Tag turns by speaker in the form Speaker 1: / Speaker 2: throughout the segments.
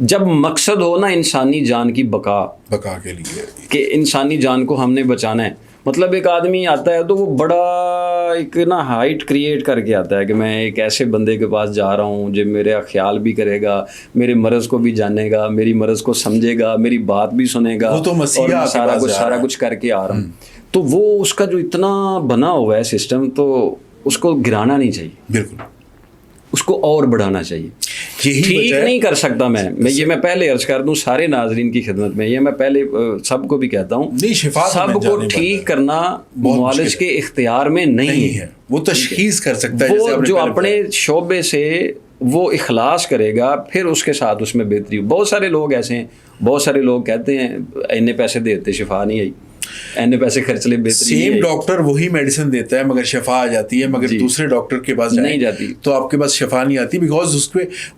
Speaker 1: جب مقصد ہو نا انسانی جان کی بقا
Speaker 2: کے لیے
Speaker 1: کہ انسانی جان کو ہم نے بچانا ہے. مطلب ایک آدمی آتا ہے تو وہ بڑا ایک نا ہائٹ کریٹ کر کے آتا ہے کہ میں ایک ایسے بندے کے پاس جا رہا ہوں جو میرا خیال بھی کرے گا, میرے مرض کو بھی جانے گا, میری مرض کو سمجھے گا, میری بات بھی سنے گا,
Speaker 2: وہ تو مسیح
Speaker 1: اور سارا کچھ کر کے آ رہا ہوں. تو وہ اس کا جو اتنا بنا ہوا ہے سسٹم, تو اس کو گرانا نہیں چاہیے,
Speaker 2: بالکل
Speaker 1: اس کو اور بڑھانا چاہیے. ٹھیک نہیں کر سکتا میں پہلے عرض کر دوں سارے ناظرین کی خدمت میں, یہ میں پہلے سب کو بھی کہتا ہوں, سب کو ٹھیک کرنا معالج کے اختیار میں نہیں ہے.
Speaker 2: وہ تشخیص کر سکتا ہے,
Speaker 1: وہ جو اپنے شعبے سے وہ اخلاص کرے گا پھر اس کے ساتھ اس میں بہتری ہو. بہت سارے لوگ ایسے ہیں, بہت سارے لوگ کہتے ہیں اتنے پیسے دیتے شفا نہیں آئی, اینے پیسے خرچ لے بہتری.
Speaker 2: سیم ڈاکٹر وہی میڈیسن دیتا ہے مگر شفا آ جاتی ہے, مگر دوسرے ڈاکٹر کے پاس
Speaker 1: نہیں جاتی
Speaker 2: تو آپ کے پاس شفا نہیں آتی, بیکاز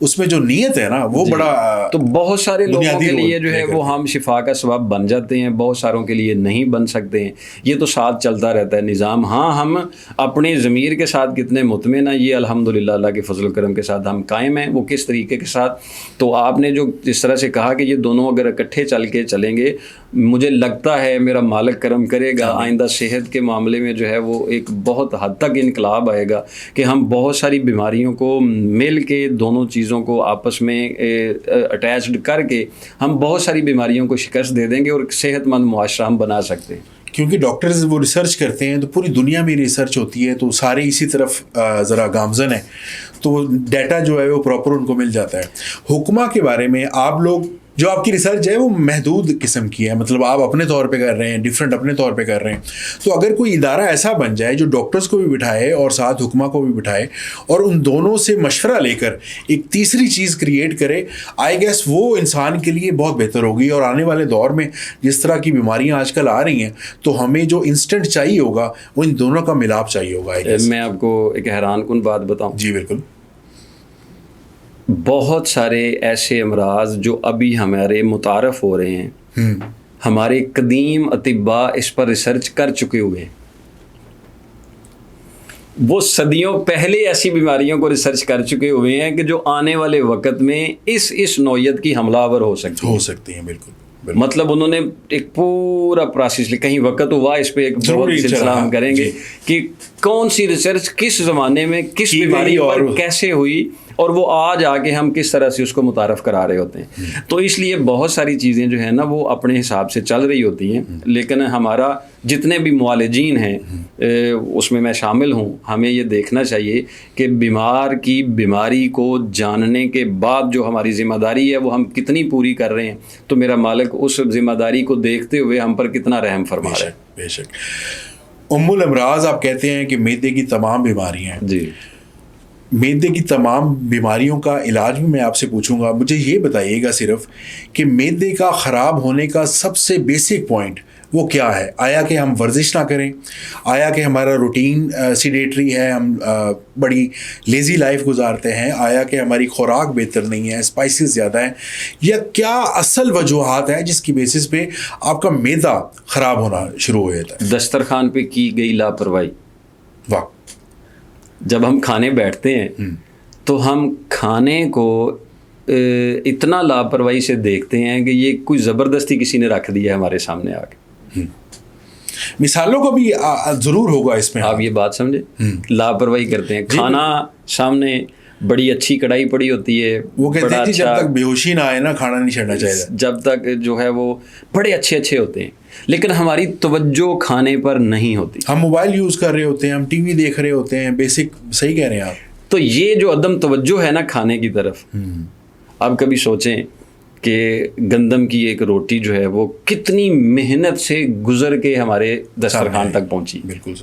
Speaker 2: اس میں جو نیت ہے نا وہ بڑا.
Speaker 1: تو بہت سارے لوگوں کے لیے جو ہے وہ ہم شفا کا سبب بن جاتے ہیں, بہت ساروں کے لیے نہیں بن سکتے ہیں. یہ تو ساتھ چلتا رہتا ہے نظام. ہاں ہم اپنے ضمیر کے ساتھ کتنے مطمئن ہیں یہ الحمدللہ اللہ کے فضل و کرم کے ساتھ ہم قائم ہیں. وہ کس طریقے کے ساتھ, تو آپ نے جو جس طرح سے کہا کہ یہ دونوں اگر اکٹھے چل کے چلیں گے, مجھے لگتا ہے میرا مالک کرم کرے گا, آئندہ صحت کے معاملے میں جو ہے وہ ایک بہت حد تک انقلاب آئے گا کہ ہم بہت ساری بیماریوں کو مل کے دونوں چیزوں کو آپس میں اٹیچڈ کر کے ہم بہت ساری بیماریوں کو شکست دے دیں گے اور ایک صحت مند معاشرہ ہم بنا سکتے ہیں.
Speaker 2: کیونکہ ڈاکٹرز وہ ریسرچ کرتے ہیں تو پوری دنیا میں ریسرچ ہوتی ہے, تو سارے اسی طرف ذرا گامزن ہیں, تو ڈیٹا جو ہے وہ پراپر ان کو مل جاتا ہے. حکمہ کے بارے میں آپ لوگ جو آپ کی ریسرچ ہے وہ محدود قسم کی ہے, مطلب آپ اپنے طور پہ کر رہے ہیں, ڈفرینٹ اپنے طور پہ کر رہے ہیں. تو اگر کوئی ادارہ ایسا بن جائے جو ڈاکٹرز کو بھی بٹھائے اور ساتھ حکمہ کو بھی بٹھائے اور ان دونوں سے مشورہ لے کر ایک تیسری چیز کریٹ کرے, آئی گیس وہ انسان کے لیے بہت بہتر ہوگی. اور آنے والے دور میں جس طرح کی بیماریاں آج کل آ رہی ہیں تو ہمیں جو انسٹنٹ چاہیے ہوگا وہ ان دونوں کا ملاپ چاہیے ہوگا.
Speaker 1: میں آپ کو ایک حیران کن بات بتاؤں.
Speaker 2: جی بالکل.
Speaker 1: بہت سارے ایسے امراض جو ابھی ہمارے متعارف ہو رہے ہیں, ہمارے قدیم اطباء اس پر ریسرچ کر چکے ہوئے ہیں. وہ صدیوں پہلے ایسی بیماریوں کو ریسرچ کر چکے ہوئے ہیں کہ جو آنے والے وقت میں اس نوعیت کی حملہ آور ہو سکتی ہیں. بالکل. مطلب انہوں نے ایک پورا پروسیس لیا, کہیں وقت ہوا اس پہ ایک بہت سلسلہ ہم کریں گے کہ کون سی ریسرچ کس زمانے میں کس بیماری پر کیسے ہوئی اور وہ آج آ کے ہم کس طرح سے اس کو متعارف کرا رہے ہوتے ہیں. تو اس لیے بہت ساری چیزیں جو ہیں نا وہ اپنے حساب سے چل رہی ہوتی ہیں, لیکن ہمارا جتنے بھی معالجین ہیں اس میں میں شامل ہوں, ہمیں یہ دیکھنا چاہیے کہ بیمار کی بیماری کو جاننے کے بعد جو ہماری ذمہ داری ہے وہ ہم کتنی پوری کر رہے ہیں, تو میرا مالک اس ذمہ داری کو دیکھتے ہوئے ہم پر کتنا رحم فرما رہا ہے.
Speaker 2: بے شک. الامراض آپ کہتے ہیں کہ معدے کی تمام بیماریاں ہیں.
Speaker 1: جی,
Speaker 2: معدے کی تمام بیماریوں کا علاج بھی میں آپ سے پوچھوں گا. مجھے یہ بتائیے گا صرف کہ معدے کا خراب ہونے کا سب سے بیسک پوائنٹ وہ کیا ہے؟ آیا کہ ہم ورزش نہ کریں, آیا کہ ہمارا روٹین سیڈیٹری ہے, ہم بڑی لیزی لائف گزارتے ہیں, آیا کہ ہماری خوراک بہتر نہیں ہے, اسپائسز زیادہ ہیں, یا کیا اصل وجوہات ہیں جس کی بیسس پہ آپ کا معدہ خراب ہونا شروع ہو جاتا ہے؟
Speaker 1: دسترخوان پہ کی گئی لاپرواہی.
Speaker 2: واہ.
Speaker 1: جب ہم کھانے بیٹھتے ہیں تو ہم کھانے کو اتنا لاپرواہی سے دیکھتے ہیں کہ یہ کوئی زبردستی کسی نے رکھ دیا ہے ہمارے سامنے آ کے.
Speaker 2: مثالوں کا بھی ضرور ہوگا اس میں.
Speaker 1: آپ یہ بات سمجھے, لاپرواہی کرتے ہیں. کھانا سامنے بڑی اچھی کڑھائی پڑی ہوتی ہے,
Speaker 2: وہ کہتے ہیں جب تک بے ہوشی نہ آئے نا کھانا نہیں چھڑنا چاہیے,
Speaker 1: جب تک جو ہے وہ بڑے اچھے ہوتے ہیں, لیکن ہماری توجہ کھانے پر نہیں ہوتی.
Speaker 2: ہم موبائل یوز کر رہے ہوتے ہیں, ہم ٹی وی دیکھ رہے ہوتے ہیں, بیسک صحیح کہہ رہے ہیں آپ.
Speaker 1: تو یہ جو عدم توجہ ہے نا کھانے کی طرف, آپ کبھی سوچیں کہ گندم کی ایک روٹی جو ہے وہ کتنی محنت سے گزر کے ہمارے دسترخوان تک پہنچی.
Speaker 2: بالکل.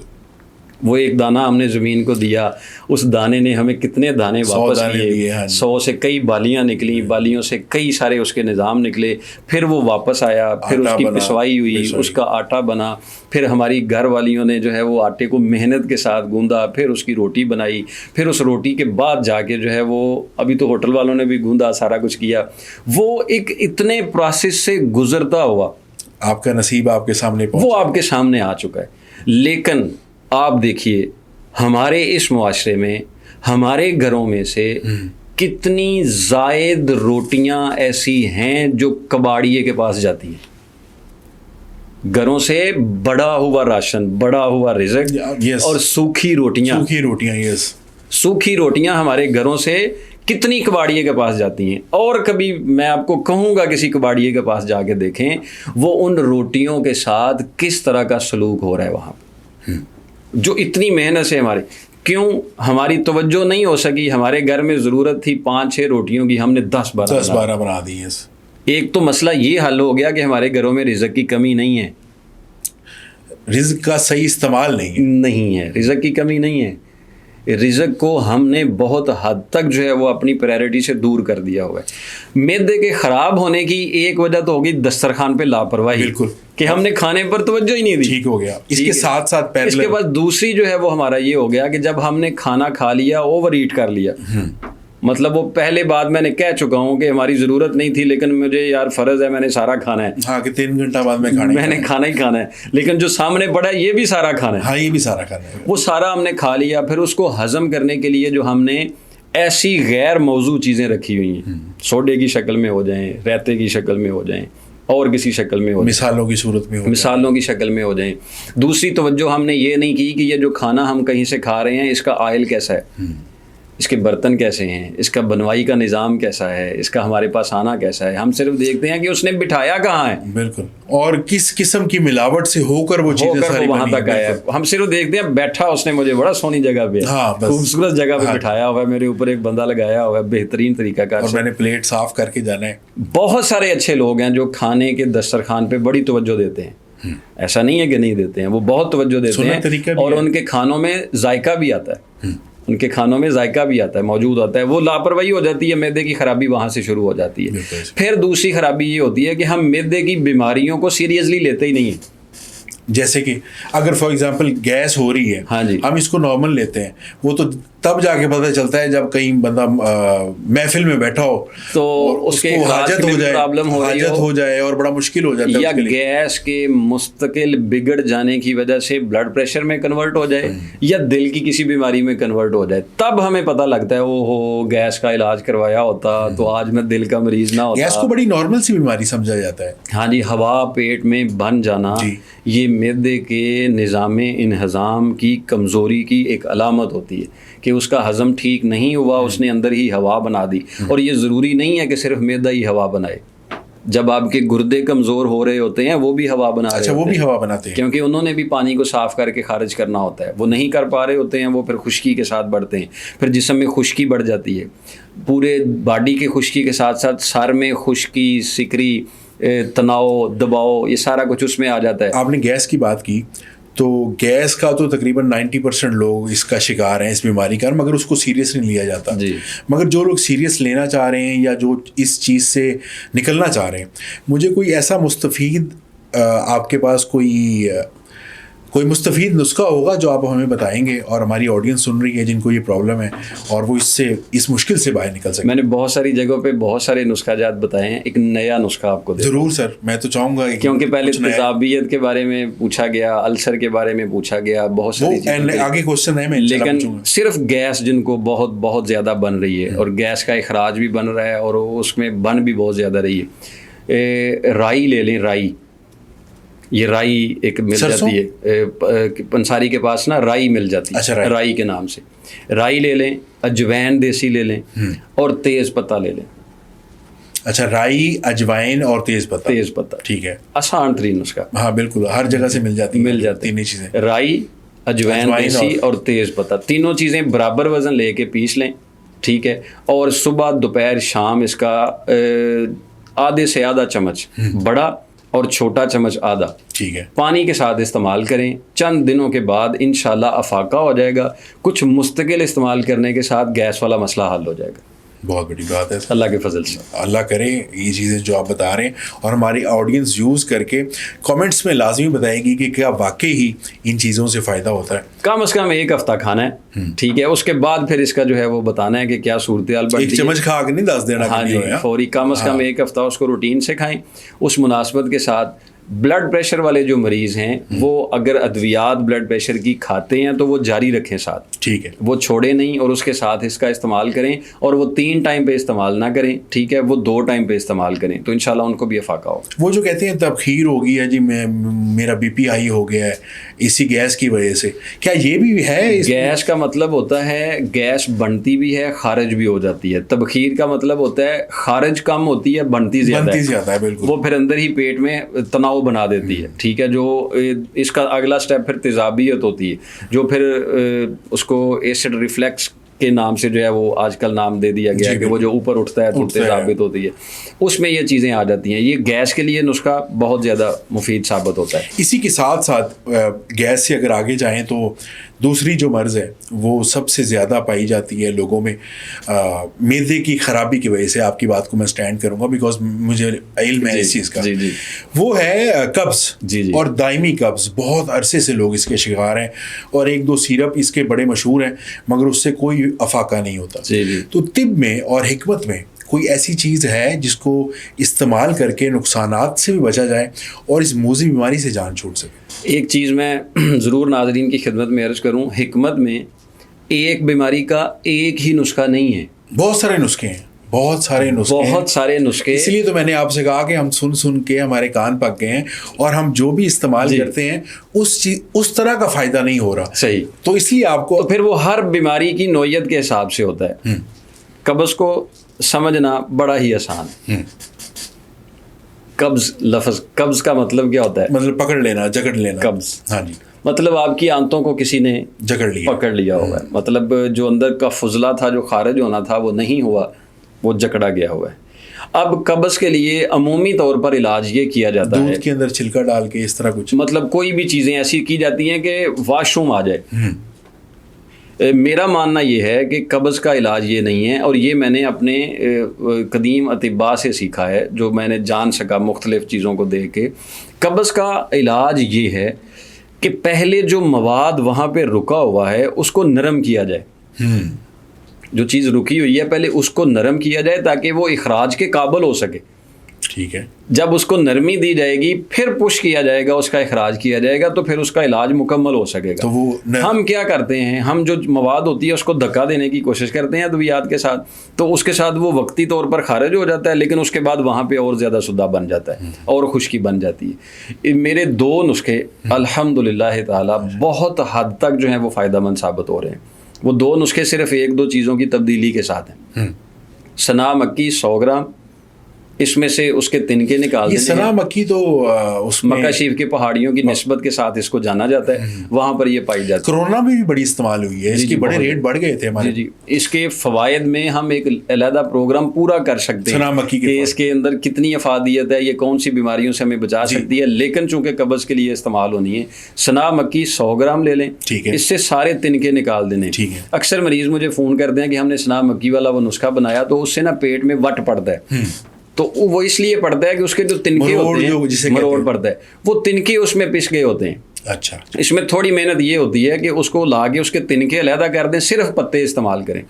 Speaker 1: وہ ایک دانہ ہم نے زمین کو دیا, اس دانے نے ہمیں کتنے دانے واپس کیے, 100 سے کئی بالیاں نکلیں, بالیوں سے کئی سارے اس کے نظام نکلے, پھر وہ واپس آیا, پھر اس کی پسوائی ہوئی, اس کا آٹا بنا, پھر ہماری گھر والیوں نے جو ہے وہ آٹے کو محنت کے ساتھ گوندا, پھر اس کی روٹی بنائی, پھر اس روٹی کے بعد جا کے جو ہے وہ ابھی تو ہوٹل والوں نے بھی گوندا, سارا کچھ کیا. وہ ایک اتنے پروسیس سے گزرتا ہوا
Speaker 2: آپ کا نصیب آپ کے سامنے
Speaker 1: وہ آپ کے سامنے آ چکا ہے. لیکن آپ دیکھیے ہمارے اس معاشرے میں, ہمارے گھروں میں سے کتنی زائد روٹیاں ایسی ہیں جو کباڑیے کے پاس جاتی ہیں. گھروں سے بڑا ہوا راشن, بڑا ہوا رزق,
Speaker 2: Yes.
Speaker 1: اور سوکھی روٹیاں,
Speaker 2: یس,
Speaker 1: سوکھی روٹیاں ہمارے گھروں سے کتنی کباڑیے کے پاس جاتی ہیں. اور کبھی میں آپ کو کہوں گا کسی کباڑیے کے پاس جا کے دیکھیں وہ ان روٹیوں کے ساتھ کس طرح کا سلوک ہو رہا ہے وہاں پہ, جو اتنی محنت سے ہماری. کیوں ہماری توجہ نہیں ہو سکی؟ ہمارے گھر میں ضرورت تھی 5-6 روٹیوں کی, ہم نے 10-12
Speaker 2: بنا دی. یس,
Speaker 1: ایک تو مسئلہ یہ حل ہو گیا کہ ہمارے گھروں میں رزق کی کمی نہیں ہے,
Speaker 2: رزق کا صحیح استعمال
Speaker 1: نہیں ہے, رزق کی کمی نہیں ہے. رزق کو ہم نے بہت حد تک جو ہے وہ اپنی پرائرٹی سے دور کر دیا ہوا ہے. معدے کے خراب ہونے کی ایک وجہ تو ہوگی دسترخوان پہ لاپرواہی,
Speaker 2: بالکل,
Speaker 1: کہ ہم نے کھانے پر توجہ ہی نہیں دی.
Speaker 2: ٹھیک ہو گیا. اس کے ساتھ ساتھ
Speaker 1: اس کے بعد دوسری جو ہے وہ ہمارا یہ ہو گیا کہ جب ہم نے کھانا کھا لیا اوور ایٹ کر لیا. مطلب وہ پہلے بات میں نے کہہ چکا ہوں کہ ہماری ضرورت نہیں تھی لیکن مجھے یار فرض ہے, میں نے سارا کھانا ہے.
Speaker 2: ہاں, کہ 3 گھنٹہ بعد میں
Speaker 1: نے کھانا ہی کھانا ہے, لیکن جو سامنے پڑا ہے یہ بھی سارا کھانا ہے.
Speaker 2: ہاں, یہ بھی سارا کھانا ہے.
Speaker 1: وہ سارا ہم نے کھا لیا. پھر اس کو ہضم کرنے کے لیے جو ہم نے ایسی غیر موضوع چیزیں رکھی ہوئی ہیں, سوڈے کی شکل میں ہو جائیں, رائتے کی شکل میں ہو جائیں, اور کسی شکل میں ہو جائیں,
Speaker 2: مثالوں کی صورت میں,
Speaker 1: مثالوں کی شکل میں ہو جائیں. دوسری توجہ ہم نے یہ نہیں کی کہ یہ جو کھانا ہم کہیں سے کھا رہے ہیں اس کا آئل کیسا ہے, اس کے برتن کیسے ہیں, اس کا بنوائی کا نظام کیسا ہے, اس کا ہمارے پاس آنا کیسا ہے. ہم صرف دیکھتے ہیں کہ اس نے بٹھایا کہاں ہے,
Speaker 2: بالکل, اور کس قسم کی ملاوٹ سے ہو کر وہ چیزیں ساری
Speaker 1: وہاں تک آیا. ہم صرف دیکھتے ہیں بیٹھا اس نے مجھے بڑا سونی جگہ پہ, خوبصورت جگہ پہ بٹھایا ہوا ہے, میرے اوپر ایک بندہ لگایا ہوا ہے بہترین طریقہ کار,
Speaker 2: اور میں نے پلیٹ صاف کر کے جانا ہے.
Speaker 1: بہت سارے اچھے لوگ ہیں جو کھانے کے دسترخوان پہ بڑی توجہ دیتے ہیں, ایسا نہیں ہے کہ نہیں دیتے ہیں, وہ بہت توجہ دیتے ہیں, اور ان کے کھانوں میں ذائقہ بھی آتا ہے, ان کے کھانوں میں ذائقہ بھی آتا ہے, موجود ہوتا ہے. وہ لاپرواہی ہو جاتی ہے, معدے کی خرابی وہاں سے شروع ہو جاتی ہے. پھر دوسری خرابی یہ ہوتی ہے کہ ہم معدے کی بیماریوں کو سیریسلی لیتے ہی نہیں ہیں.
Speaker 2: جیسے کہ اگر فار ایگزامپل گیس ہو رہی ہے,
Speaker 1: ہاں جی,
Speaker 2: ہم اس کو نارمل لیتے ہیں, وہ تو تب جا کے پتہ چلتا ہے جب کہیں بندہ محفل میں بیٹھا ہو
Speaker 1: تو اس کے
Speaker 2: حاجت ہو جائے,
Speaker 1: پرابلم ہو جائے
Speaker 2: اور بڑا مشکل ہو جاتا ہے,
Speaker 1: یا گیس کے مستقل بگڑ جانے کی وجہ سے بلڈ پریشر میں کنورٹ ہو جائے, یا دل کی کسی بیماری میں کنورٹ ہو جائے, تب ہمیں پتہ لگتا ہے وہ ہو گیس کا علاج کروایا ہوتا تو آج میں دل کا مریض نہ ہوتا.
Speaker 2: گیس کو بڑی نارمل سی بیماری سمجھا جاتا ہے.
Speaker 1: ہاں جی, ہوا پیٹ میں بن جانا یہ معدے کے نظام انہضام کی کمزوری کی ایک علامت ہوتی ہے کہ اس کا ہضم ٹھیک نہیں ہوا, اس نے اندر ہی ہوا بنا دی. اور یہ ضروری نہیں ہے کہ صرف معدہ ہی ہوا بنائے, جب آپ کے گردے کمزور ہو رہے ہوتے ہیں وہ بھی ہوا بنا رہے ہوتے ہیں.
Speaker 2: وہ بھی ہوا بناتے ہیں,
Speaker 1: کیونکہ انہوں نے بھی پانی کو صاف کر کے خارج کرنا ہوتا ہے, وہ نہیں کر پا رہے ہوتے ہیں, وہ پھر خشکی کے ساتھ بڑھتے ہیں, پھر جسم میں خشکی بڑھ جاتی ہے, پورے باڈی کی خشکی کے ساتھ ساتھ سر میں خشکی, سکری, تناؤ, دباؤ, یہ سارا کچھ اس میں آ جاتا ہے.
Speaker 2: آپ نے گیس کی بات کی تو گیس کا تو تقریباً 90% لوگ اس کا شکار ہیں, اس بیماری کا, مگر اس کو سیریس نہیں لیا جاتا. مگر جو لوگ سیریس لینا چاہ رہے ہیں یا جو اس چیز سے نکلنا چاہ رہے ہیں, مجھے کوئی ایسا مستفید آپ کے پاس کوئی مستفید نسخہ ہوگا جو آپ ہمیں بتائیں گے, اور ہماری آڈینس سن رہی ہے جن کو یہ پرابلم ہے اور وہ اس مشکل سے باہر نکل سکے.
Speaker 1: میں نے بہت ساری جگہوں پہ بہت سارے نسخہ جات بتائے ہیں, ایک نیا نسخہ آپ کو
Speaker 2: ضرور سر, میں تو چاہوں گا,
Speaker 1: کیونکہ پہلے تیزابیت کے بارے میں پوچھا گیا, السر کے بارے میں پوچھا گیا, بہت ساری چیزیں
Speaker 2: آگے کوشچن ہے, میں
Speaker 1: لیکن صرف گیس جن کو بہت بہت زیادہ بن رہی ہے, اور گیس کا اخراج بھی بن رہا ہے اور اس میں بن بھی بہت زیادہ رہی ہے. رائی لے لیں, رائی, یہ رائی ایک مل جاتی ہے پنساری کے پاس نا, رائی مل جاتی ہے رائی کے نام سے. رائی لے لیں, اجوین دیسی لے لیں, اور تیز پتہ لے لیں.
Speaker 2: اچھا, رائی, اجوائن اور تیز پتہ, ٹھیک ہے,
Speaker 1: آسان ترین نسخہ.
Speaker 2: ہاں بالکل, ہر جگہ سے مل جاتی
Speaker 1: تینوں چیزیں, رائی, اجوائن دیسی اور تیز پتہ, تینوں چیزیں برابر وزن لے کے پیس لیں, ٹھیک ہے, اور صبح دوپہر شام اس کا آدھے سے آدھا چمچ, بڑا اور چھوٹا چمچ آدھا,
Speaker 2: ٹھیک ہے,
Speaker 1: پانی کے ساتھ استعمال کریں. چند دنوں کے بعد انشاءاللہ افاقہ ہو جائے گا. کچھ مستقل استعمال کرنے کے ساتھ گیس والا مسئلہ حل ہو جائے گا.
Speaker 2: بہت بڑی بات ہے
Speaker 1: اللہ کے فضل سے.
Speaker 2: اللہ کرے یہ چیزیں جو آپ بتا رہے ہیں, اور ہماری آڈینس یوز کر کے کامنٹس میں لازمی بتائے گی کہ کیا واقعی ہی ان چیزوں سے فائدہ ہوتا ہے.
Speaker 1: کم از کم 1 ہفتہ کھانا ہے, ٹھیک ہے, اس کے بعد پھر اس کا جو ہے وہ بتانا ہے کہ کیا صورتحال بڑھتی ہے.
Speaker 2: 1 چمچ کھا کے نہیں 10 دینا.
Speaker 1: ہاں جی, فوری, کم از کم 1 ہفتہ اس کو روٹین سے کھائیں, اس مناسبت کے ساتھ بلڈ پریشر والے جو مریض ہیں وہ اگر ادویات بلڈ پریشر کی کھاتے ہیں تو وہ جاری رکھیں ساتھ,
Speaker 2: ٹھیک ہے,
Speaker 1: وہ چھوڑیں نہیں, اور اس کے ساتھ اس کا استعمال کریں, اور وہ 3 ٹائم پہ استعمال نہ کریں, ٹھیک ہے, وہ 2 ٹائم پہ استعمال کریں, تو انشاءاللہ ان کو بھی افاقہ ہوگا.
Speaker 2: وہ جو کہتے ہیں تبخیر ہو گئی ہے جی, میرا بی پی ہائی ہو گیا ہے اسی گیس کی وجہ سے, کیا یہ بھی ہے؟
Speaker 1: گیس کا مطلب ہوتا ہے گیس بنتی بھی ہے خارج بھی ہو جاتی ہے. تبخیر کا مطلب ہوتا ہے خارج کم ہوتی ہے بنتی زیادہ ہے,
Speaker 2: بالکل,
Speaker 1: وہ پھر اندر ہی پیٹ میں تناؤ بنا دیتی ہے, ٹھیک ہے. جو اس کا اگلا سٹیپ پھر تیزابیت ہوتی ہے, جو پھر اس کو ایسڈ ریفلیکس کے نام سے جو ہے وہ آج کل نام دے دیا گیا ہے کہ وہ جو اوپر اٹھتا ہے تو تیزابیت ہوتی ہے, اس میں یہ چیزیں آ جاتی ہیں. یہ گیس کے لیے نسخہ بہت زیادہ مفید ثابت ہوتا ہے.
Speaker 2: اسی کے ساتھ ساتھ گیس سے اگر آگے جائیں تو دوسری جو مرض ہے وہ سب سے زیادہ پائی جاتی ہے لوگوں میں, معدے کی خرابی کی وجہ سے. آپ کی بات کو میں سٹینڈ کروں گا بیکاز مجھے علم ہے اس چیز کا, وہ ہے قبض اور دائمی قبض. بہت عرصے سے لوگ اس کے شکار ہیں اور 1-2 سیرپ اس کے بڑے مشہور ہیں مگر اس سے کوئی افاقہ نہیں ہوتا. تو طب میں اور حکمت میں کوئی ایسی چیز ہے جس کو استعمال کر کے نقصانات سے بھی بچا جائے اور اس موذی بیماری سے جان چھوٹ سکے؟
Speaker 1: ایک چیز میں ضرور ناظرین کی خدمت میں عرض کروں, حکمت میں ایک بیماری کا ایک ہی نسخہ نہیں ہے,
Speaker 2: بہت سارے نسخے ہیں, بہت سارے نسخے. اس لیے تو میں نے آپ سے کہا کہ ہم سن کے ہمارے کان پک گئے ہیں اور ہم جو بھی استعمال کرتے ہیں اس طرح کا فائدہ نہیں ہو رہا.
Speaker 1: صحیح.
Speaker 2: تو اس لیے آپ کو
Speaker 1: تو پھر وہ ہر بیماری کی نوعیت کے حساب سے ہوتا ہے. قبض کو سمجھنا بڑا ہی آسان ہے. قبض لفظ, قبض کا مطلب کیا ہوتا ہے؟
Speaker 2: مطلب پکڑ لینا, جکڑ لینا.
Speaker 1: قبض,
Speaker 2: ہاں جی,
Speaker 1: مطلب آپ کی آنتوں کو کسی نے
Speaker 2: پکڑ
Speaker 1: لیا ہوگا. مطلب جو اندر کا فضلہ تھا جو خارج ہونا تھا وہ نہیں ہوا, وہ جکڑا گیا ہوا ہے. اب قبض کے لیے عمومی طور پر علاج یہ کیا جاتا ہے
Speaker 2: دودھ کے اندر چھلکا ڈال کے اس طرح کچھ,
Speaker 1: مطلب کوئی بھی چیزیں ایسی کی جاتی ہیں کہ واش روم آ جائے. میرا ماننا یہ ہے کہ قبض کا علاج یہ نہیں ہے, اور یہ میں نے اپنے قدیم اطباء سے سیکھا ہے جو میں نے جان سکا مختلف چیزوں کو دیکھ کے. قبض کا علاج یہ ہے کہ پہلے جو مواد وہاں پہ رکا ہوا ہے اس کو نرم کیا جائے. جو چیز رکی ہوئی ہے پہلے اس کو نرم کیا جائے تاکہ وہ اخراج کے قابل ہو سکے.
Speaker 2: ٹھیک ہے.
Speaker 1: جب اس کو نرمی دی جائے گی پھر پش کیا جائے گا, اس کا اخراج کیا جائے گا, تو پھر اس کا علاج مکمل ہو سکے گا.
Speaker 2: تو وہ
Speaker 1: ہم کیا کرتے ہیں, ہم جو مواد ہوتی ہے اس کو دھکا دینے کی کوشش کرتے ہیں ادویات کے ساتھ, تو اس کے ساتھ وہ وقتی طور پر خارج ہو جاتا ہے, لیکن اس کے بعد وہاں پہ اور زیادہ سدھا بن جاتا ہے اور خشکی بن جاتی ہے. میرے 2 نسخے الحمدللہ تعالی بہت حد تک جو ہیں وہ فائدہ مند ثابت ہو رہے ہیں. وہ 2 نسخے صرف 1-2 چیزوں کی تبدیلی کے ساتھ ہیں. سنا مکی 100 گرام, اس میں سے اس کے تنکے نکال دینے.
Speaker 2: سنا مکی تو اس
Speaker 1: مکہ شریف کی پہاڑیوں کی نسبت کے ساتھ اس کو جانا جاتا ہے, وہاں پر یہ پائی جاتی ہے.
Speaker 2: کرونا میں بھی بڑی استعمال ہوئی ہے, اس کے بڑے ریٹ بڑھ گئے تھے ہمارے.
Speaker 1: جی, اس کے فوائد میں ہم ایک علیحدہ پروگرام پورا کر سکتے ہیں کہ اس کے اندر کتنی افادیت ہے, یہ کون سی بیماریوں سے ہمیں بچا سکتی ہے. لیکن چونکہ قبض کے لیے استعمال ہونی ہے, سنا مکی 100 گرام لے لیں, اس سے سارے تنکے نکال دینے. اکثر مریض مجھے فون کرتے ہیں کہ ہم نے سنا مکی والا وہ نسخہ بنایا تو اس سے نا پیٹ میں وٹ پڑتا ہے. تو وہ اس لیے پڑتا ہے کہ اس کے جو تنکے ہوتے ہیں, مروڑ پڑتا ہے, وہ تنکے اس میں پس گئے ہوتے ہیں.
Speaker 2: اچھا,
Speaker 1: اس میں تھوڑی محنت یہ ہوتی ہے کہ اس کو لا کے اس کے تنکے علیحدہ کر دیں, صرف پتے استعمال کریں.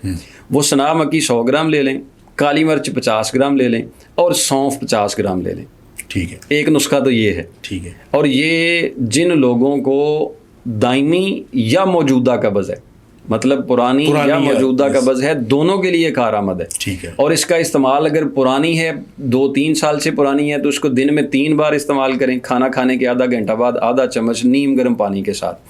Speaker 1: وہ سنا مکی 100 گرام لے لیں, کالی مرچ 50 گرام لے لیں, اور سونف 50 گرام لے لیں.
Speaker 2: ٹھیک ہے.
Speaker 1: ایک نسخہ تو یہ ہے.
Speaker 2: ٹھیک ہے.
Speaker 1: اور یہ جن لوگوں کو دائمی یا موجودہ قبض ہے, مطلب پرانی یا موجودہ قبض ہے, دونوں کے لیے کارآمد ہے.
Speaker 2: ٹھیک ہے.
Speaker 1: اور اس کا استعمال اگر پرانی ہے 2-3 سال سے پرانی ہے تو اس کو دن میں 3 بار استعمال کریں, کھانا کھانے کے آدھا گھنٹہ بعد آدھا چمچ نیم گرم پانی کے ساتھ.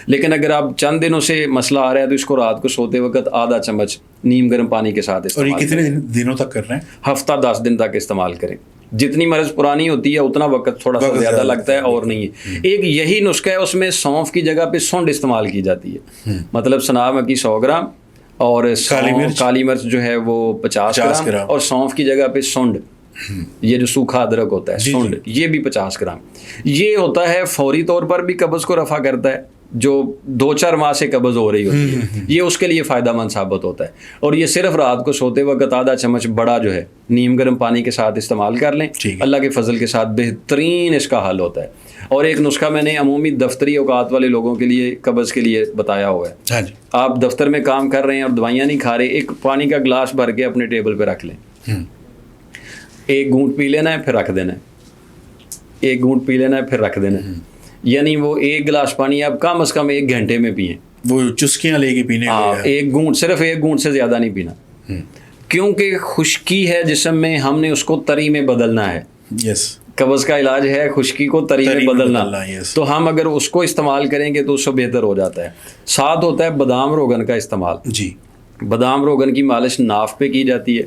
Speaker 1: لیکن اگر آپ چند دنوں سے مسئلہ آ رہا ہے تو اس کو رات کو سوتے وقت آدھا چمچ نیم گرم پانی کے ساتھ استعمال.
Speaker 2: اور یہ کتنے دنوں تک کر رہے ہیں؟
Speaker 1: ہفتہ 10 دن تک استعمال کریں. جتنی مرض پرانی ہوتی ہے اتنا وقت تھوڑا سا زیادہ لگتا ہے اور نہیں ہے. ایک یہی نسخہ ہے, اس میں سونف کی جگہ پہ سونڈ استعمال کی جاتی ہے. مطلب سنا مکی 100 گرام اور کالی مرچ جو ہے وہ 50 گرام, اور سونف کی جگہ پہ سونڈ, یہ جو سوکھا ادرک ہوتا ہے سونڈ, یہ بھی 50 گرام. یہ ہوتا ہے فوری طور پر بھی قبض کو رفع کرتا ہے, جو 2-4 ماہ سے قبض ہو رہی ہوتی ہے, یہ اس کے لیے فائدہ مند ثابت ہوتا ہے. اور یہ صرف رات کو سوتے وقت آدھا چمچ بڑا جو ہے نیم گرم پانی کے ساتھ استعمال کر لیں, اللہ کے فضل کے ساتھ بہترین اس کا حل ہوتا ہے. اور ایک نسخہ میں نے عمومی دفتری اوقات والے لوگوں کے لیے قبض کے لیے بتایا ہوا ہے. آپ دفتر میں کام کر رہے ہیں اور دوائیاں نہیں کھا رہے, ایک پانی کا گلاس بھر کے اپنے ٹیبل پہ رکھ لیں, 1 گھونٹ پی لینا ہے پھر رکھ دینا ہے. ایک گھونٹ پی لینا ہے پھر رکھ دینا ہے. یعنی وہ ایک گلاس پانی آپ کم از کم 1 گھنٹے میں پئیں.
Speaker 2: وہ چسکیاں لے کے پینے
Speaker 1: ہاں، ایک گھونٹ، صرف 1 گھونٹ سے زیادہ نہیں پینا. کیونکہ خشکی ہے جسم میں، ہم نے اس کو تری میں بدلنا ہے.
Speaker 2: یس.
Speaker 1: قبض کا علاج ہے خشکی کو تری میں بدلنا.
Speaker 2: yes.
Speaker 1: تو ہم اگر اس کو استعمال کریں گے تو اس سے بہتر ہو جاتا ہے. ساتھ ہوتا ہے بادام روغن کا استعمال.
Speaker 2: جی.
Speaker 1: بادام روغن کی مالش ناف پہ کی جاتی ہے،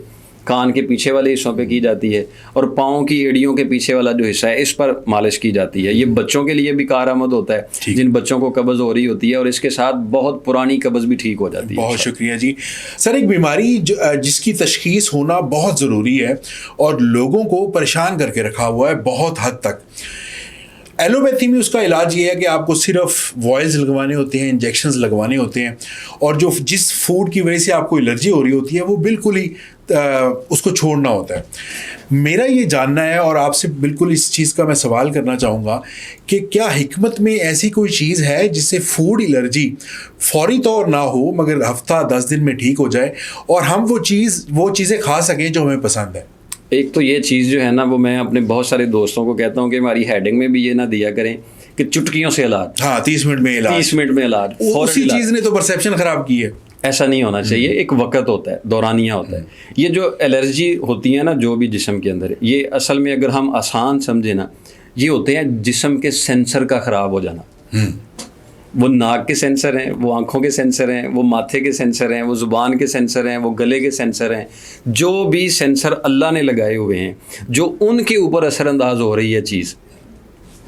Speaker 1: کان کے پیچھے والے حصوں پہ کی جاتی ہے، اور پاؤں کی ایڑیوں کے پیچھے والا جو حصہ ہے اس پر مالش کی جاتی ہے. یہ بچوں کے لیے بھی کارآمد ہوتا ہے جن بچوں کو قبض ہو رہی ہوتی ہے، اور اس کے ساتھ بہت پرانی قبض بھی ٹھیک ہو جاتی ہے.
Speaker 2: بہت شکریہ جی. سر، ایک بیماری جس کی تشخیص ہونا بہت ضروری ہے اور لوگوں کو پریشان کر کے رکھا ہوا ہے بہت حد تک، ایلوپیتھی میں اس کا علاج یہ ہے کہ آپ کو صرف وائلز لگوانے ہوتے ہیں، انجیکشنز لگوانے ہوتے ہیں، اور جس فوڈ کی وجہ سے آپ کو الرجی ہو رہی ہوتی ہے وہ بالکل ہی اس کو چھوڑنا ہوتا ہے. میرا یہ جاننا ہے اور آپ سے بالکل اس چیز کا میں سوال کرنا چاہوں گا کہ کیا حکمت میں ایسی کوئی چیز ہے جس سے فوڈ الرجی فوری طور نہ ہو مگر ہفتہ 10 دن میں ٹھیک ہو جائے اور ہم وہ چیزیں کھا سکیں جو ہمیں پسند ہے؟
Speaker 1: ایک تو یہ چیز جو ہے نا، وہ میں اپنے بہت سارے دوستوں کو کہتا ہوں کہ ہماری ہیڈنگ میں بھی یہ نہ دیا کریں کہ چٹکیوں سے علاج.
Speaker 2: ہاں، 30 منٹ میں علاج.
Speaker 1: 30 منٹ میں علاج.
Speaker 2: اسی چیز نے تو پرسیپشن خراب کی ہے.
Speaker 1: ایسا نہیں ہونا چاہیے. ایک وقت ہوتا ہے، دورانیہ ہوتا ہے. یہ جو الرجی ہوتی ہے نا جو بھی جسم کے اندر، یہ اصل میں اگر ہم آسان سمجھیں نا، یہ ہوتے ہیں جسم کے سینسر کا خراب ہو جانا. وہ ناک کے سینسر ہیں، وہ آنکھوں کے سینسر ہیں، وہ ماتھے کے سینسر ہیں، وہ زبان کے سینسر ہیں، وہ گلے کے سینسر ہیں. جو بھی سینسر اللہ نے لگائے ہوئے ہیں، جو ان کے اوپر اثر انداز ہو رہی ہے چیز،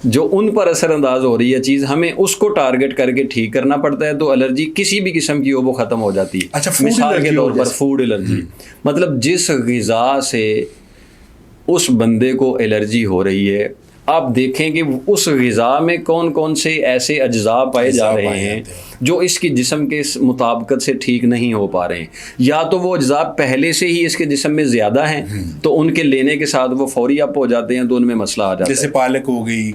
Speaker 1: جو ان پر اثر انداز ہو رہی ہے چیز، ہمیں اس کو ٹارگٹ کر کے ٹھیک کرنا پڑتا ہے. تو الرجی کسی بھی قسم کی ہو وہ ختم ہو جاتی ہے.
Speaker 2: اچھا،
Speaker 1: مثال کے طور پر فوڈ الرجی، مطلب جس غذا سے اس بندے کو الرجی ہو رہی ہے، آپ دیکھیں کہ اس غذا میں کون کون سے ایسے اجزاء پائے جا رہے ہیں جو اس کی جسم کے مطابقت سے ٹھیک نہیں ہو پا رہے ہیں. یا تو وہ اجزاء پہلے سے ہی اس کے جسم میں زیادہ ہیں تو ان کے لینے کے ساتھ وہ فوری اپ ہو جاتے ہیں، تو ان میں مسئلہ آ جاتا ہے.
Speaker 2: جیسے پالک ہو گئی،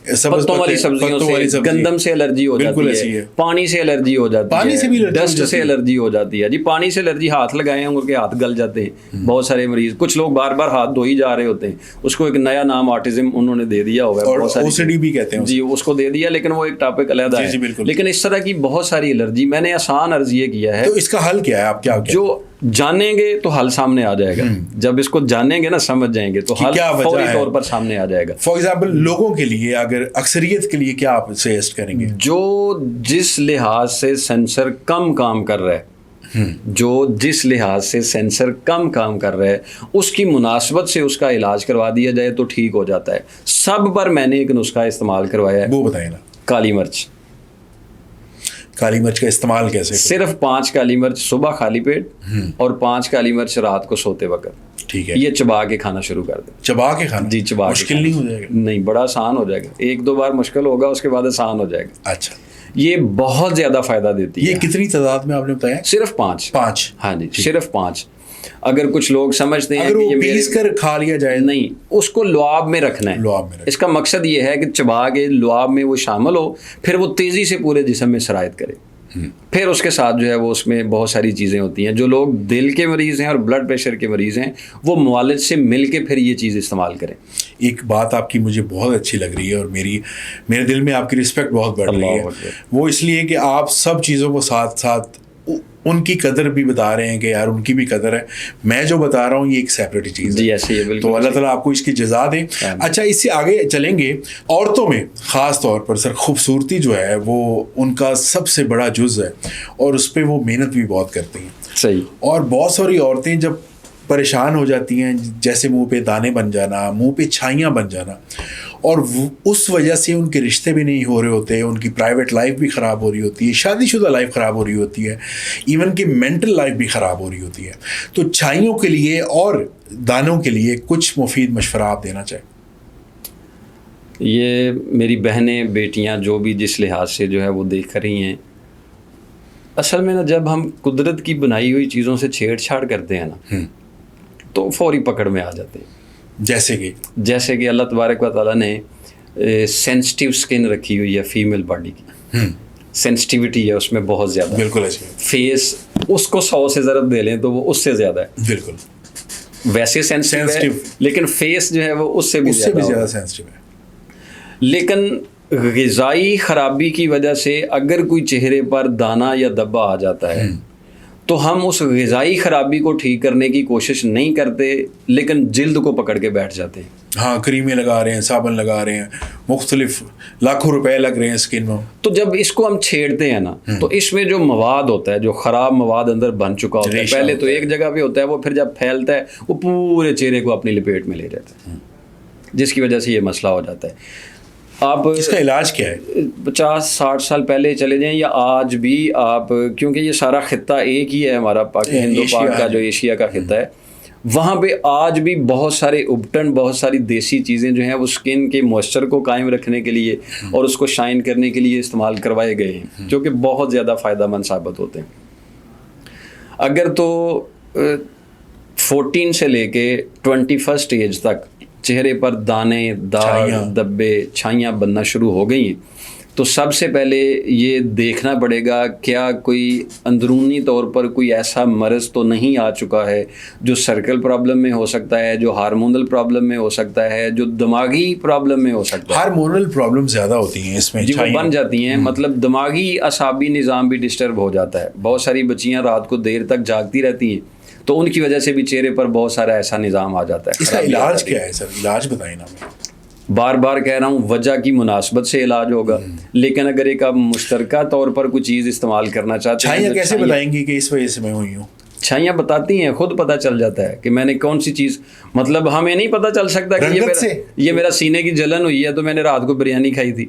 Speaker 1: پتوں والی سبزیوں سے، گندم سے الرجی ہو جاتی ہے، پانی سے الرجی ہو جاتی ہے، ڈسٹ سے الرجی ہو جاتی ہے. جی ان سے الرجی، ہاتھ لگائے ہیں ان کے ہاتھ گل جاتے ہیں بہت سارے مریض. کچھ لوگ بار بار ہاتھ دھو ہی جا رہے ہوتے ہیں، اس کو ایک نیا نام آٹزم انہوں نے دے دیا ہوا ہے، بہت ساری
Speaker 2: OCD بھی کہتے ہیں
Speaker 1: جی اس کو دے دیا، لیکن وہ ایک ٹاپک علیحدہ ہے. لیکن اس طرح کی بہت ساری الرجی، میں نے آسان عرض یہ کیا ہے.
Speaker 2: تو اس کا حل کیا ہے؟ آپ کیا
Speaker 1: جو جانیں گے تو حل سامنے آ جائے گا. جب اس کو جانیں گے نا، سمجھ جائیں گے تو حل فوری طور پر سامنے آ جائے گا.
Speaker 2: فار ایگزامپل لوگوں کے لیے، اگر اکثریت کے لیے کیا آپ سجیسٹ کریں گے؟
Speaker 1: جو جس لحاظ سے سینسر کم کام کر رہا ہے، جو جس لحاظ سے سینسر کم کام کر رہا ہے، اس کی مناسبت سے اس کا علاج کروا دیا جائے تو ٹھیک ہو جاتا ہے. سب پر میں نے ایک نسخہ استعمال کروایا ہے.
Speaker 2: وہ بتائیں نا.
Speaker 1: کالی مرچ.
Speaker 2: کالی مرچ کا استعمال کیسے؟
Speaker 1: صرف 5 کالی مرچ صبح خالی پیٹ اور 5 کالی مرچ رات کو سوتے وقت.
Speaker 2: ٹھیک ہے.
Speaker 1: یہ چبا کے کھانا شروع کر دیں.
Speaker 2: چبا کے کھانا؟
Speaker 1: جی چبا.
Speaker 2: مشکل نہیں ہو جائے گا؟
Speaker 1: نہیں، بڑا آسان ہو جائے گا. 1-2 بار مشکل ہوگا، اس کے بعد آسان ہو جائے گا.
Speaker 2: اچھا.
Speaker 1: یہ بہت زیادہ فائدہ دیتی ہے.
Speaker 2: یہ کتنی تعداد میں آپ نے بتایا؟
Speaker 1: صرف 5. ہاں جی، صرف 5.
Speaker 3: اگر کچھ لوگ سمجھتے ہیں
Speaker 2: اگر
Speaker 3: کہ
Speaker 2: وہ
Speaker 3: یہ
Speaker 2: پیس کر کھا لیا جائے,
Speaker 3: نہیں, اس کو لعاب میں رکھنا ہے. اس کا مقصد یہ ہے کہ چبا کے لعاب میں وہ شامل ہو, پھر وہ تیزی سے پورے جسم میں سرایت کرے. پھر اس کے ساتھ جو ہے وہ اس میں بہت ساری چیزیں ہوتی ہیں. جو لوگ دل کے مریض ہیں اور بلڈ پریشر کے مریض ہیں, وہ موالج سے مل کے پھر یہ چیز استعمال کریں.
Speaker 2: ایک بات آپ کی مجھے بہت اچھی لگ رہی ہے اور میرے دل میں آپ کی رسپیکٹ بہت بڑھ رہی ہے. وہ اس لیے کہ آپ سب چیزوں کو ساتھ ساتھ ان کی قدر بھی بتا رہے ہیں کہ یار ان کی بھی قدر ہے. میں جو بتا رہا ہوں یہ ایک سیپریٹ چیز ہے.
Speaker 3: جی ایسے ہی,
Speaker 2: تو اللہ تعالیٰ آپ کو اس کی جزا دیں. اچھا, اس سے آگے چلیں گے. عورتوں میں خاص طور پر سر خوبصورتی جو ہے وہ ان کا سب سے بڑا جز ہے اور اس پہ وہ محنت بھی بہت کرتی ہیں.
Speaker 3: صحیح.
Speaker 2: اور بہت ساری عورتیں جب پریشان ہو جاتی ہیں, جیسے منہ پہ دانے بن جانا, منہ پہ چھائیاں بن جانا, اور اس وجہ سے ان کے رشتے بھی نہیں ہو رہے ہوتے, ان کی پرائیویٹ لائف بھی خراب ہو رہی ہوتی ہے, شادی شدہ لائف خراب ہو رہی ہوتی ہے, ایون کہ مینٹل لائف بھی خراب ہو رہی ہوتی ہے. تو چھائیوں کے لیے اور دانوں کے لیے کچھ مفید مشورہ آپ دینا چاہیں؟
Speaker 3: یہ میری بہنیں بیٹیاں جو بھی جس لحاظ سے جو ہے وہ دیکھ رہی ہیں, اصل میں نا جب ہم قدرت کی بنائی ہوئی چیزوں سے چھیڑ چھاڑ کرتے ہیں نا تو فوری پکڑ میں آ جاتے ہیں. جیسے کہ اللہ تبارک و تعالیٰ نے سینسٹیو سکن رکھی ہوئی ہے فیمیل باڈی کی, سینسٹیوٹی ہے اس میں بہت زیادہ.
Speaker 2: بالکل ایسے.
Speaker 3: فیس اس کو 100 سے ضرب دے لیں تو وہ اس سے زیادہ ہے.
Speaker 2: بالکل
Speaker 3: ویسے سینسٹیو ہے, لیکن فیس جو ہے وہ اس سے بھی زیادہ
Speaker 2: سینسٹیو ہے.
Speaker 1: لیکن غذائی خرابی کی وجہ سے اگر کوئی چہرے پر دانہ یا دبا آ جاتا ہے تو ہم اس غذائی خرابی کو ٹھیک کرنے کی کوشش نہیں کرتے, لیکن جلد کو پکڑ کے بیٹھ جاتے ہیں.
Speaker 2: ہاں, کریمیں لگا رہے ہیں, صابن لگا رہے ہیں, مختلف لاکھوں روپے لگ رہے ہیں اسکن میں.
Speaker 1: تو جب اس کو ہم چھیڑتے ہیں نا تو اس میں جو مواد ہوتا ہے, جو خراب مواد اندر بن چکا ہوتا ہے, پہلے تو ایک جگہ پہ ہوتا ہے, وہ پھر جب پھیلتا ہے وہ پورے چہرے کو اپنی لپیٹ میں لے جاتا ہے, جس کی وجہ سے یہ مسئلہ ہو جاتا ہے. آپ
Speaker 2: اس کا علاج کیا ہے؟
Speaker 1: 50-60 سال پہلے چلے جائیں یا آج بھی آپ, کیونکہ یہ سارا خطہ ایک ہی ہے ہمارا ہندو پاک کا جو ایشیا کا خطہ ہے, وہاں پہ آج بھی بہت سارے ابٹن, بہت ساری دیسی چیزیں جو ہیں وہ اسکن کے موئسچر کو قائم رکھنے کے لیے اور اس کو شائن کرنے کے لیے استعمال کروائے گئے ہیں, جو کہ بہت زیادہ فائدہ مند ثابت ہوتے ہیں. اگر تو 14 سے لے کے 21 ایج تک چہرے پر دانے, داغ, دبے, چھائیاں بننا شروع ہو گئی ہیں, تو سب سے پہلے یہ دیکھنا پڑے گا کیا کوئی اندرونی طور پر کوئی ایسا مرض تو نہیں آ چکا ہے جو سرکل پرابلم میں ہو سکتا ہے, جو ہارمونل پرابلم میں ہو سکتا ہے, جو دماغی پرابلم میں ہو سکتا ہے.
Speaker 2: ہارمونل پرابلم زیادہ ہوتی ہیں اس میں,
Speaker 1: جی, وہ بن جاتی ہیں. مطلب دماغی اعصابی نظام بھی ڈسٹرب ہو جاتا ہے. بہت ساری بچیاں رات کو دیر تک جاگتی رہتی ہیں, تو ان کی وجہ سے بھی چہرے پر بہت سارا ایسا نظام آ جاتا ہے.
Speaker 2: اس کا علاج کیا ہے سر؟ علاج بتائیں نا.
Speaker 1: بار بار کہہ رہا ہوں, وجہ کی مناسبت سے علاج ہوگا, لیکن اگر ایک آپ مشترکہ طور پر کوئی چیز استعمال کرنا چاہتے ہیں.
Speaker 2: چھائیاں کیسے بتائیں گی کہ اس وجہ سے میں ہوئی ہوں؟
Speaker 1: چھائیاں بتاتی ہیں, خود پتہ چل جاتا ہے کہ میں نے کون سی چیز, مطلب ہمیں نہیں پتہ چل سکتا کہ یہ میرا سینے کی جلن ہوئی ہے تو میں نے رات کو بریانی کھائی تھی,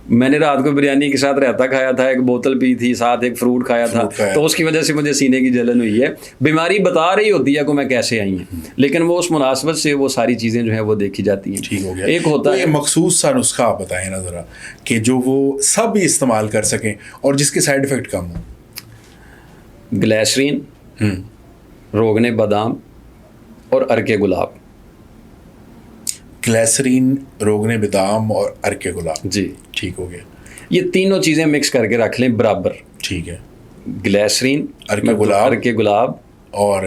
Speaker 1: میں نے رات کو بریانی کے ساتھ رائتا کھایا تھا, ایک بوتل پی تھی, ساتھ ایک فروٹ کھایا تھا, تو اس کی وجہ سے مجھے سینے کی جلن ہوئی ہے. بیماری بتا رہی ہوتی ہے کہ میں کیسے آئی ہیں, لیکن وہ اس مناسبت سے وہ ساری چیزیں جو ہیں وہ دیکھی جاتی ہیں.
Speaker 2: ٹھیک ہو گیا.
Speaker 1: ایک ہوتا ہے
Speaker 2: مخصوص سا نسخہ آپ بتائیں نا ذرا, کہ جو وہ سب بھی استعمال کر سکیں اور جس کے سائڈ افیکٹ کم ہو.
Speaker 1: گلیسرین, روغن بادام اور ارک گلاب.
Speaker 2: گلیسرین, روغن بادام اور ارک گلاب.
Speaker 1: جی,
Speaker 2: ٹھیک ہو گیا.
Speaker 1: یہ تینوں چیزیں مکس کر کے رکھ لیں برابر.
Speaker 2: ٹھیک ہے.
Speaker 1: گلیسرین,
Speaker 2: ارک گلاب اور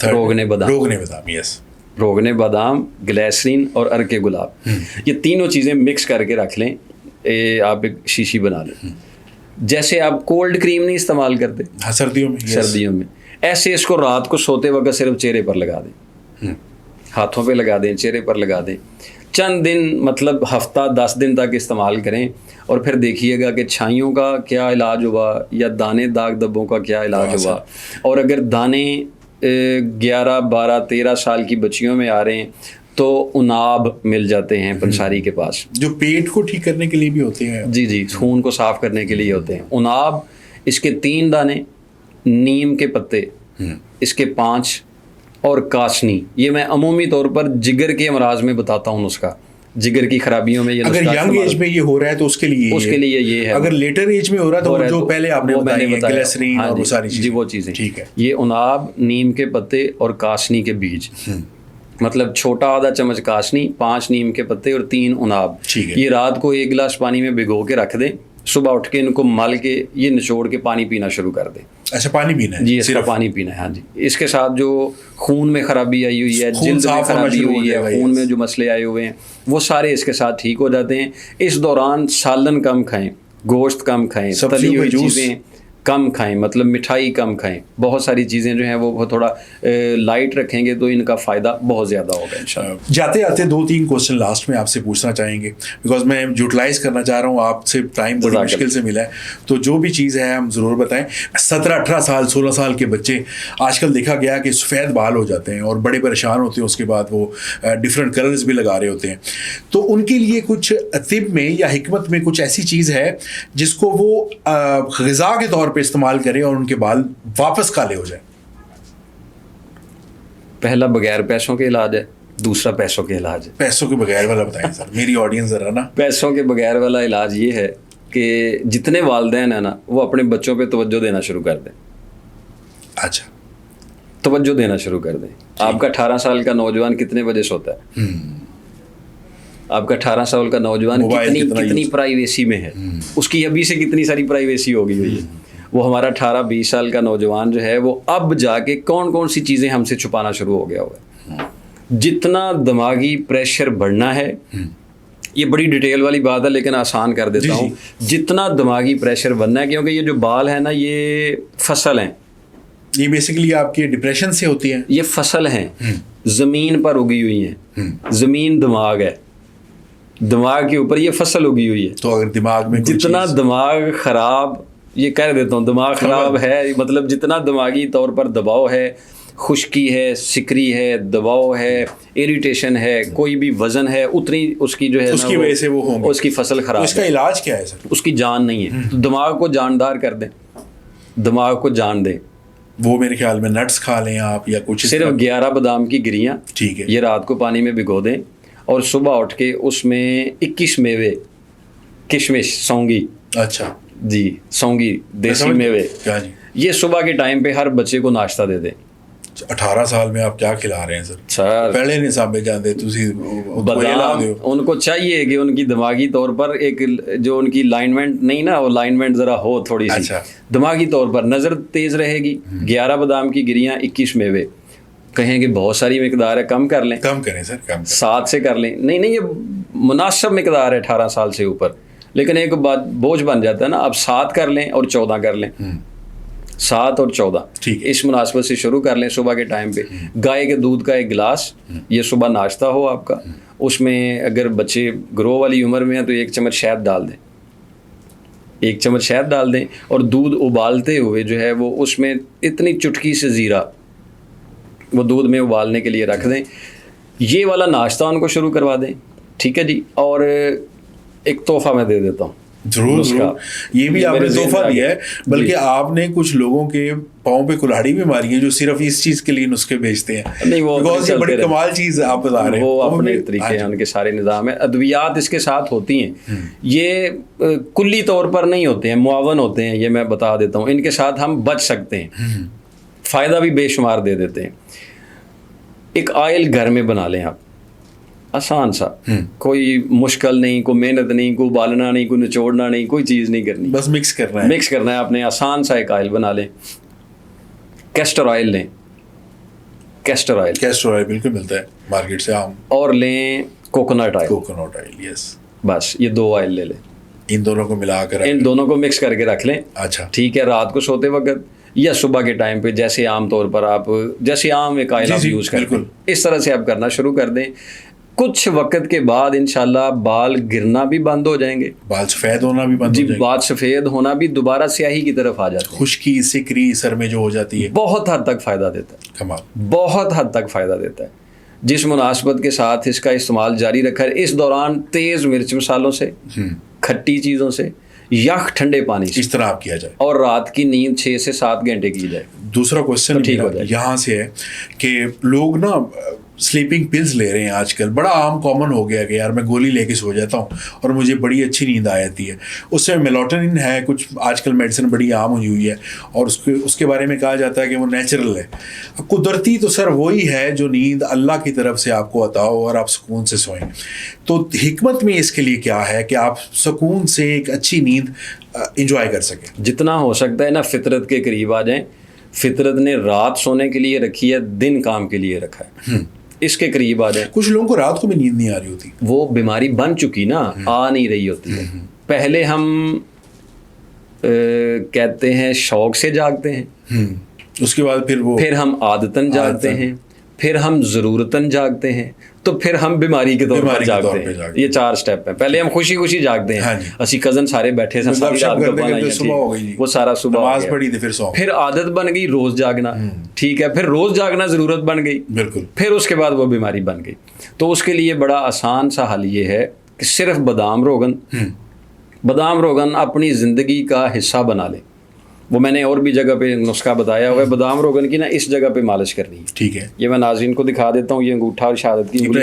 Speaker 1: روغن بادام.
Speaker 2: روغن بادام, یس.
Speaker 1: روغن بادام, گلیسرین اور ارک گلاب, یہ تینوں چیزیں مکس کر کے رکھ لیں. آپ ایک شیشی بنا لیں. جیسے آپ کولڈ کریم نہیں استعمال کرتے سردیوں میں, ایسے اس کو رات کو سوتے وقت صرف چہرے پر لگا دیں, ہاتھوں پہ لگا دیں, چہرے پر لگا دیں. چند دن, مطلب ہفتہ 10 دن تک استعمال کریں, اور پھر دیکھیے گا کہ چھائیوں کا کیا علاج ہوا یا دانے داغ دبوں کا کیا علاج ہوا. اور اگر دانے 11, 12, 13 سال کی بچیوں میں آ رہے ہیں تو اناب مل جاتے ہیں پنساری کے پاس,
Speaker 2: جو پیٹ کو ٹھیک کرنے کے لیے بھی ہوتے ہیں.
Speaker 1: جی جی, خون کو صاف کرنے کے لیے ہوتے ہیں. اناب, اس کے 3 دانے, نیم کے پتے اس کے 5, اور کاشنی. یہ میں عمومی طور پر جگر کے امراض میں بتاتا ہوں نسخہ, جگر کی خرابیوں میں. یہ
Speaker 2: اگر ینگ ایج میں یہ ہو رہا ہے تو اس کے لیے
Speaker 1: یہ ہے.
Speaker 2: اگر لیٹر ایج میں ہو رہا ہے تو جو پہلے آپ نے بتایا گلیسرین اور وہ ساری چیزیں.
Speaker 1: جی, وہ چیزیں.
Speaker 2: ٹھیک ہے.
Speaker 1: یہ اناب, نیم کے پتے اور کاشنی کے بیج, مطلب چھوٹا آدھا چمچ کاشنی, 5 نیم کے پتے اور 3 اناب. یہ رات کو 1 گلاس پانی میں بھگو کے رکھ دیں, صبح اٹھ کے ان کو مل کے یہ نچوڑ کے پانی پینا شروع کر دیں.
Speaker 2: اچھا, پانی پینا ہے؟
Speaker 1: جی, اس کا پانی پینا ہے. ہاں جی. اس کے ساتھ جو خون میں خرابی آئی ہوئی ہے, جلد میں خرابی ہوئی ہے, خون میں جو مسئلے آئے ہوئے ہیں, وہ سارے اس کے ساتھ ٹھیک ہو جاتے ہیں. اس دوران سالن کم کھائیں, گوشت کم کھائیں, تلی ہوئی چیزیں کم کھائیں, مطلب مٹھائی کم کھائیں. بہت ساری چیزیں جو ہیں وہ تھوڑا لائٹ رکھیں گے تو ان کا فائدہ بہت زیادہ ہوگا انشاءاللہ.
Speaker 2: جاتے آتے 2-3 کوشچن لاسٹ میں آپ سے پوچھنا چاہیں گے, بیکاز میں یوٹیلائز کرنا چاہ رہا ہوں, آپ سے ٹائم بڑی مشکل سے ملا ہے, تو جو بھی چیز ہے ہم ضرور بتائیں. 17-18 سال 16 سال کے بچے آج کل دیکھا گیا کہ سفید بال ہو جاتے ہیں اور بڑے پریشان ہوتے ہیں, اس کے بعد وہ ڈفرینٹ کلرز بھی لگا رہے ہوتے ہیں. تو ان کے لیے کچھ طب میں یا حکمت میں کچھ ایسی چیز ہے جس کو وہ غذا کے طور پہ استعمال کریں اور ان کے بال واپس کالے ہو جائیں؟
Speaker 1: پہلا بغیر پیسوں کے علاج ہے, دوسرا پیسوں کے علاج ہے.
Speaker 2: پیسوں کے بغیر والا بتائیں سر, میری آڈینس ذرا نا.
Speaker 1: پیسوں کے بغیر والا علاج یہ ہے کہ جتنے والدین ہیں نا وہ اپنے بچوں پہ توجہ دینا شروع کر دیں.
Speaker 2: اچھا,
Speaker 1: توجہ دینا شروع کر دیں. آپ کا 18 سال کا نوجوان کتنے بجے سوتا ہے؟ آپ کا 18 سال کا نوجوان کتنی پرائیویسی میں ہے, اس کی ابھی سے کتنی ساری پرائیویسی ہوگی ہوئی ہے. وہ ہمارا 18-20 سال کا نوجوان جو ہے وہ اب جا کے کون کون سی چیزیں ہم سے چھپانا شروع ہو گیا ہوا ہے. جتنا دماغی پریشر بڑھنا ہے یہ بڑی ڈیٹیل والی بات ہے لیکن آسان کر دیتا ہوں. جتنا دماغی پریشر بننا ہے, کیونکہ یہ جو بال ہے نا یہ فصل ہیں,
Speaker 2: یہ بیسیکلی آپ کی ڈپریشن سے ہوتی ہے.
Speaker 1: یہ فصل ہیں, زمین پر اگی ہوئی ہیں. زمین دماغ ہے, دماغ کے اوپر یہ فصل اگی ہوئی ہے.
Speaker 2: تو اگر دماغ میں
Speaker 1: جتنا دماغ خراب, یہ کہہ دیتا ہوں دماغ خراب ہے, مطلب جتنا دماغی طور پر دباؤ ہے, خشکی ہے, سکری ہے, دباؤ ہے, اریٹیشن ہے, کوئی بھی وزن ہے, اتنی اس کی جو ہے
Speaker 2: اس کی وجہ سے وہ ہوں گے,
Speaker 1: اس کی فصل خراب.
Speaker 2: اس کا علاج کیا ہے سر؟
Speaker 1: اس کی جان نہیں ہے, تو دماغ کو جاندار کر دیں, دماغ کو جان دیں.
Speaker 2: وہ میرے خیال میں نٹس کھا لیں آپ یا کچھ,
Speaker 1: صرف 11 بادام کی گریاں,
Speaker 2: ٹھیک ہے,
Speaker 1: یہ رات کو پانی میں بھگو دیں اور صبح اٹھ کے اس میں 21 میوے, کشمش, سونگی,
Speaker 2: اچھا
Speaker 1: جی سونگی دیسی میوے,
Speaker 2: کیا جی,
Speaker 1: یہ صبح کے ٹائم پہ ہر بچے کو ناشتہ دے دیں.
Speaker 2: 18 سال میں آپ کیا کھلا رہے ہیں سر؟
Speaker 1: سر
Speaker 2: پہلے نہیں سامنے جاندے
Speaker 1: بادام, ان کو چاہیے کہ ان کی دماغی طور پر ایک جو ان کی لائنمنٹ نہیں نا, وہ لائنمنٹ ذرا ہو تھوڑی سی, دماغی طور پر نظر تیز رہے گی. 11 بادام کی گریاں, 21 میوے. کہیں کہ بہت ساری مقدار ہے, کم کر لیں,
Speaker 2: کم کریں سر, کم
Speaker 1: 7 سے کر لیں. نہیں نہیں, یہ مناسب مقدار ہے 18 سال سے اوپر, لیکن ایک بات بوجھ بن جاتا ہے نا. اب 7 کر لیں اور 14 کر لیں, 7 اور 14 اس مناسبت سے شروع کر لیں. صبح کے ٹائم پہ گائے کے دودھ کا 1 گلاس, یہ صبح ناشتہ ہو آپ کا. اس میں اگر بچے گرو والی عمر میں ہیں تو 1 چمچ شہد ڈال دیں, 1 چمچ شہد ڈال دیں, اور دودھ ابالتے ہوئے جو ہے وہ اس میں اتنی چٹکی سے زیرہ وہ دودھ میں ابالنے کے لیے رکھ دیں. یہ والا ناشتہ ان کو شروع کروا دیں, ٹھیک ہے جی. اور ایک تحفہ میں دے دیتا ہوں,
Speaker 2: ضرور ضرور, یہ بھی آپ نے تحفہ دیا ہے, بلکہ آپ نے کچھ لوگوں کے پاؤں پہ کلاڑی بھی ماری ہے جو صرف اس چیز کے لیے نسخے بھیجتے ہیں.
Speaker 1: نہیں, وہ
Speaker 2: بڑی کمال چیز آپ بتا رہے ہیں,
Speaker 1: وہ اپنے طریقے ہیں, ان کے سارے نظام ہیں. ادویات اس کے ساتھ ہوتی ہیں, یہ کلی طور پر نہیں ہوتے ہیں, معاون ہوتے ہیں, یہ میں بتا دیتا ہوں. ان کے ساتھ ہم بچ سکتے ہیں, فائدہ بھی بے شمار دے دیتے ہیں. ایک آئل گھر میں بنا لیں آپ, آسان سا, کوئی مشکل نہیں, کوئی محنت نہیں, کوئی ابالنا نہیں, کوئی نچوڑنا نہیں, کوئی چیز نہیں کرنی,
Speaker 2: بس مکس کرنا ہے.
Speaker 1: مکس کرنا ہے آپ نے. آسان سا ایک آئل بنا لیں. کیسٹر آئل لیں, کیسٹر آئل,
Speaker 2: کیسٹر آئل بالکل ملتا ہے مارکیٹ سے عام,
Speaker 1: اور لیں کوکونٹ آئل,
Speaker 2: کوکونٹ آئل, یس,
Speaker 1: بس یہ 2 آئل لے لیں.
Speaker 2: ان دونوں کو ملا کر,
Speaker 1: ان دونوں کو مکس کر کے رکھ لیں.
Speaker 2: اچھا
Speaker 1: ٹھیک ہے, رات کو سوتے وقت یا صبح کے ٹائم پہ, جیسے عام طور پر آپ جیسے عام ایک آئل آپ یوز کرتے ہیں, اس طرح سے آپ کرنا شروع کر دیں. کچھ وقت کے بعد انشاءاللہ بال گرنا بھی بند ہو جائیں گے,
Speaker 2: بال سفید ہونا بھی بند ہو جائے گا,
Speaker 1: بال سفید ہونا بھی دوبارہ سیاہی کی طرف آ جاتا ہے,
Speaker 2: خشکی سکری سر میں جو ہو جاتی ہے,
Speaker 1: بہت حد تک فائدہ دیتا ہے,
Speaker 2: کمال,
Speaker 1: بہت حد تک فائدہ دیتا ہے. جس مناسبت کے ساتھ اس کا استعمال جاری رکھا ہے, اس دوران تیز مرچ مسالوں سے, کھٹی چیزوں سے, یخ ٹھنڈے پانی سے
Speaker 2: اس طرح آپ کیا جائے,
Speaker 1: اور رات کی نیند 6 سے 7 گھنٹے کی جائے.
Speaker 2: دوسرا کوشچن یہاں سے ہے کہ لوگ نا سلیپنگ پلز لے رہے ہیں آج کل, بڑا عام کامن ہو گیا کہ یار میں گولی لے کے سو جاتا ہوں اور مجھے بڑی اچھی نیند آ جاتی ہے. اس سے میلاٹونن ہے, کچھ آج کل میڈیسن بڑی عام ہوئی ہے, اور اس کے بارے میں کہا جاتا ہے کہ وہ نیچرل ہے, قدرتی. تو سر وہی ہے جو نیند اللہ کی طرف سے آپ کو عطا ہو اور آپ سکون سے سوئیں. تو حکمت میں اس کے لیے کیا ہے کہ آپ سکون سے ایک اچھی نیند انجوائے کر سکیں؟
Speaker 1: جتنا ہو سکتا ہے نا فطرت کے قریب آ جائیں. فطرت نے رات سونے کے لیے رکھی ہے, دن کام کے لیے رکھا ہے, اس کے قریب آ جائیں.
Speaker 2: کچھ لوگوں کو رات کو بھی نیند نہیں آ رہی ہوتی,
Speaker 1: وہ بیماری بن چکی نا, آ نہیں رہی ہوتی ہے. پہلے ہم کہتے ہیں شوق سے جاگتے ہیں,
Speaker 2: اس کے بعد پھر
Speaker 1: ہم عادتاً جاگتے ہیں, پھر ہم ضرورتاً جاگتے ہیں, تو پھر ہم بیماری کے طور پر جاگتے ہیں. یہ 4 سٹیپ ہیں. پہلے ہم خوشی خوشی جاگتے ہیں, اسی کزن سارے بیٹھے ہیں, وہ سارا صبح
Speaker 2: پڑھی تھی,
Speaker 1: پھر عادت بن گئی روز جاگنا, ٹھیک ہے, پھر روز جاگنا ضرورت بن گئی,
Speaker 2: بالکل,
Speaker 1: پھر اس کے بعد وہ بیماری بن گئی. تو اس کے لیے بڑا آسان سا حل یہ ہے کہ صرف بادام روغن اپنی زندگی کا حصہ بنا لیں. وہ میں نے اور بھی جگہ پہ نسخہ بتایا ہوا ہے. بادام روغن کی نا اس جگہ پہ مالش کرنی ہے,
Speaker 2: ٹھیک ہے,
Speaker 1: یہ میں ناظرین کو دکھا دیتا ہوں. یہ انگوٹھا اور شہادت کی
Speaker 2: انگلی,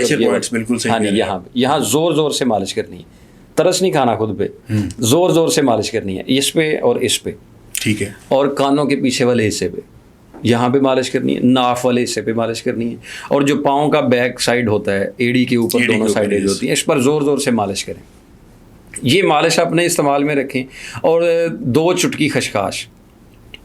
Speaker 1: ہاں جی, یہاں زور زور سے مالش کرنی ہے, ترس نہیں کھانا خود پہ, زور زور سے مالش کرنی ہے, اس پہ اور اس پہ,
Speaker 2: ٹھیک ہے,
Speaker 1: اور کانوں کے پیچھے والے حصے پہ یہاں پہ مالش کرنی ہے, ناف والے حصے پہ مالش کرنی ہے, اور جو پاؤں کا بیک سائڈ ہوتا ہے, ایڑی کے اوپر دونوں سائڈیں جو ہوتی ہیں, اس پر زور زور سے مالش کریں. یہ مالش اپنے استعمال میں رکھیں. اور 2 چٹکی خشخاش,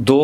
Speaker 1: 2